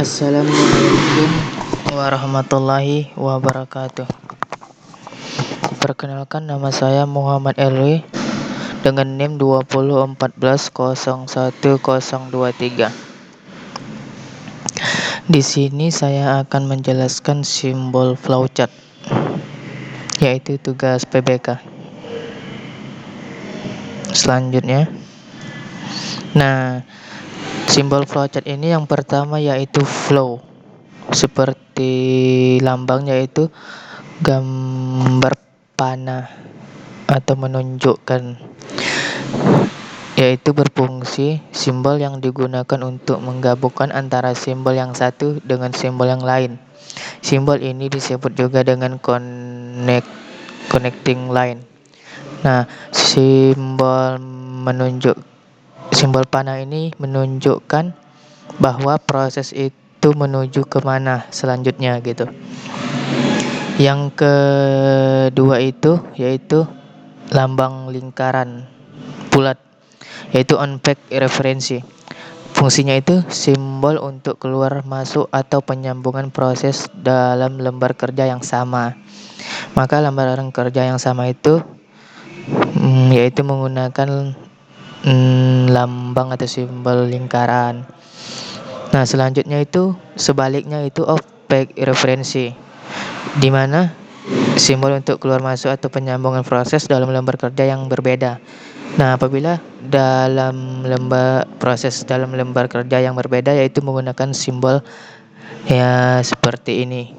Assalamualaikum warahmatullahi wabarakatuh. Perkenalkan, nama saya Muhammad Elwi dengan NIM 2014011023. Di sini saya akan menjelaskan simbol flowchart, yaitu tugas PBK. Selanjutnya, simbol flowchart ini yang pertama yaitu flow, seperti lambang yaitu gambar panah atau menunjukkan, yaitu berfungsi simbol yang digunakan untuk menggabungkan antara simbol yang satu dengan simbol yang lain. Simbol ini disebut juga dengan connecting line. Simbol panah ini menunjukkan bahwa proses itu menuju kemana selanjutnya gitu. Yang kedua itu yaitu lambang lingkaran bulat, yaitu on-page referensi. Fungsinya itu simbol untuk keluar masuk atau penyambungan proses dalam lembar kerja yang sama. Maka lembaran kerja yang sama itu yaitu menggunakan lambang atau simbol lingkaran. Selanjutnya itu sebaliknya itu off-page referensi, di mana simbol untuk keluar masuk atau penyambungan proses dalam lembar kerja yang berbeda. Apabila dalam lembar kerja yang berbeda, yaitu menggunakan simbol ya seperti ini.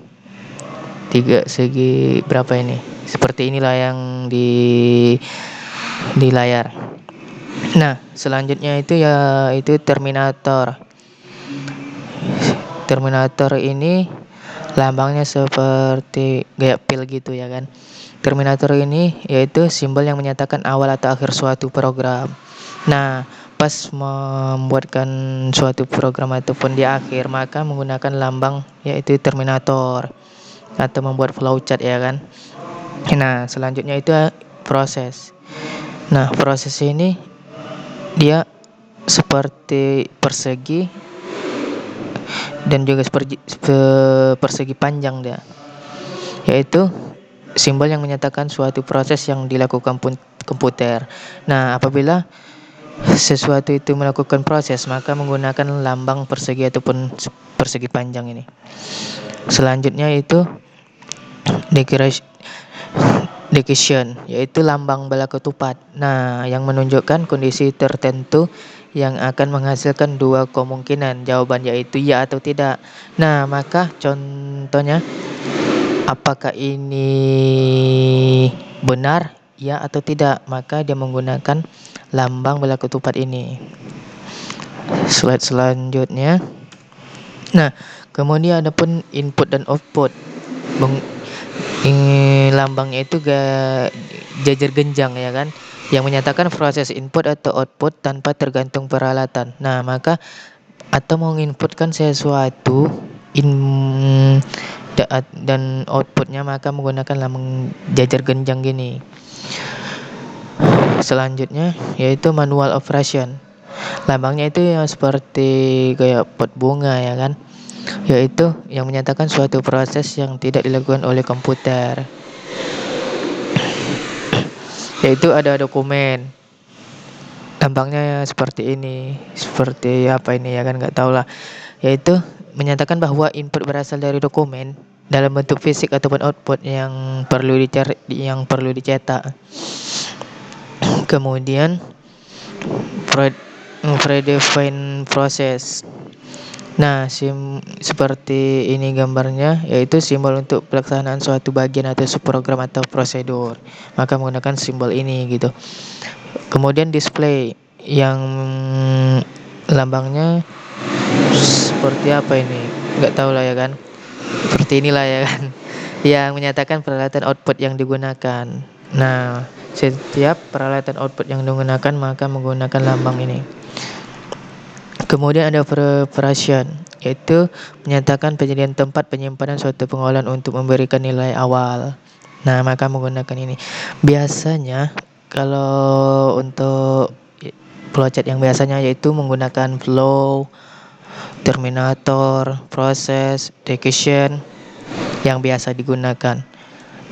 3 segi berapa ini? Seperti inilah yang di layar. Selanjutnya itu yaitu terminator. Terminator ini lambangnya seperti gaya pil gitu ya kan. Terminator ini yaitu simbol yang menyatakan awal atau akhir suatu program. Pas membuatkan suatu program ataupun di akhir, maka menggunakan lambang yaitu terminator atau membuat flowchart ya kan. Selanjutnya itu proses. Proses ini dia seperti persegi dan juga persegi panjang dia, yaitu simbol yang menyatakan suatu proses yang dilakukan komputer. Apabila sesuatu itu melakukan proses, maka menggunakan lambang persegi ataupun persegi panjang ini. Selanjutnya itu decussion, yaitu lambang bala ketupat. Yang menunjukkan kondisi tertentu yang akan menghasilkan dua kemungkinan jawaban, yaitu ya atau tidak. Maka contohnya, apakah ini benar, ya atau tidak, maka dia menggunakan lambang bala ketupat ini. Slide selanjutnya. Kemudian ada pun input dan output. Lambangnya itu jajar genjang ya kan, yang menyatakan proses input atau output tanpa tergantung peralatan. Maka atau menginputkan sesuatu dan outputnya, maka menggunakan lambang jajar genjang gini. Selanjutnya yaitu manual operation. Lambangnya itu yang seperti kayak pot bunga ya kan, yaitu yang menyatakan suatu proses yang tidak dilakukan oleh komputer. Yaitu ada dokumen, lambangnya seperti ini, seperti apa ini ya kan, nggak tahu lah. Yaitu menyatakan bahwa input berasal dari dokumen dalam bentuk fisik ataupun output yang perlu dicetak. Kemudian predefined process. Seperti ini gambarnya, yaitu simbol untuk pelaksanaan suatu bagian atau subprogram atau prosedur, maka menggunakan simbol ini gitu. Kemudian display, yang lambangnya seperti apa ini, nggak tahu lah ya kan, seperti inilah ya kan, yang menyatakan peralatan output yang digunakan. Setiap peralatan output yang digunakan maka menggunakan lambang ini. Kemudian ada preparation, yaitu menyatakan penyediaan tempat penyimpanan suatu pengolahan untuk memberikan nilai awal. Maka menggunakan ini. Biasanya kalau untuk flowchart yang biasanya yaitu menggunakan flow, terminator, proses, execution yang biasa digunakan,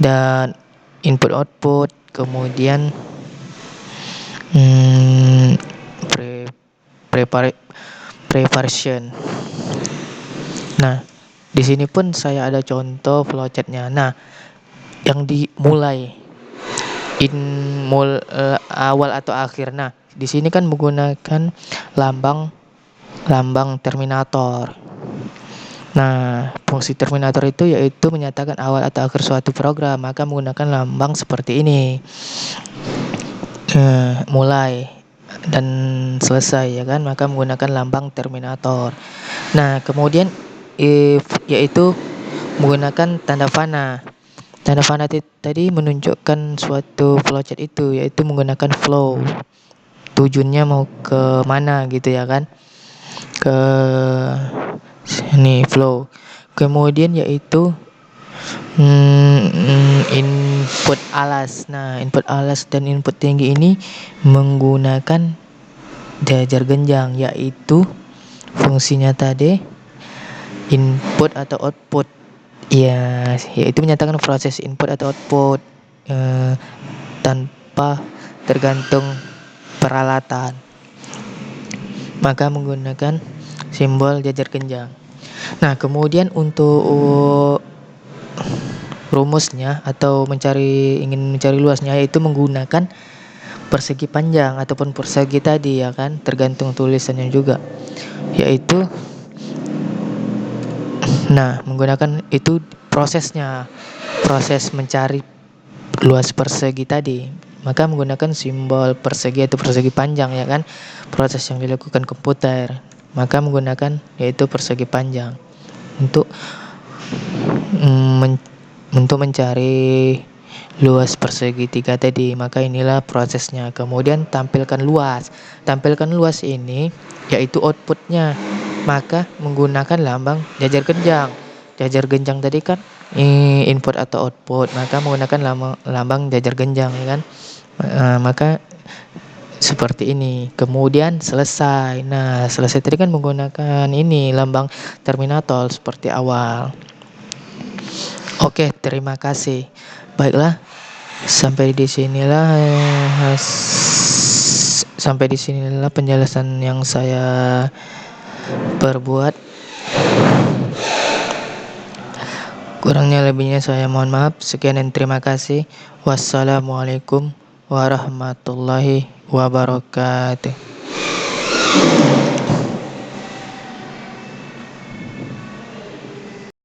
dan input output, kemudian pre prepare preparation. Nah, di sini pun saya ada contoh flowchartnya. Nah, yang dimulai awal atau akhir. Nah, di sini kan menggunakan lambang terminator. Nah, fungsi terminator itu yaitu menyatakan awal atau akhir suatu program, maka menggunakan lambang seperti ini. Mulai dan selesai, ya kan, maka menggunakan lambang terminator. Nah, kemudian if yaitu menggunakan tanda fana. Tanda fana tadi menunjukkan suatu flowchart itu, yaitu menggunakan flow. Tujuannya mau ke mana gitu, ya kan? Ke sini flow. Kemudian yaitu input alas. Nah, input alas dan input tinggi ini menggunakan jajar genjang, yaitu fungsinya tadi input atau output. Ya, yaitu menyatakan proses input atau output tanpa tergantung peralatan. Maka menggunakan simbol jajar genjang. Nah, kemudian untuk rumusnya atau ingin mencari luasnya, yaitu menggunakan persegi panjang ataupun persegi tadi, ya kan, tergantung tulisannya juga, yaitu menggunakan itu proses mencari luas persegi tadi, maka menggunakan simbol persegi atau persegi panjang, ya kan, proses yang dilakukan komputer, maka menggunakan yaitu persegi panjang untuk mencari luas persegi tiga tadi. Maka inilah prosesnya. Kemudian tampilkan luas ini yaitu outputnya, maka menggunakan lambang jajar genjang tadi kan input atau output, maka menggunakan lambang jajar genjang, ya kan. Maka seperti ini. Kemudian selesai. Nah, selesai tadi kan menggunakan ini lambang terminator seperti awal. Oke, terima kasih. Baiklah, sampai di sinilah penjelasan yang saya perbuat. Kurangnya lebihnya saya mohon maaf. Sekian dan terima kasih. Wassalamualaikum warahmatullahi wabarakatuh.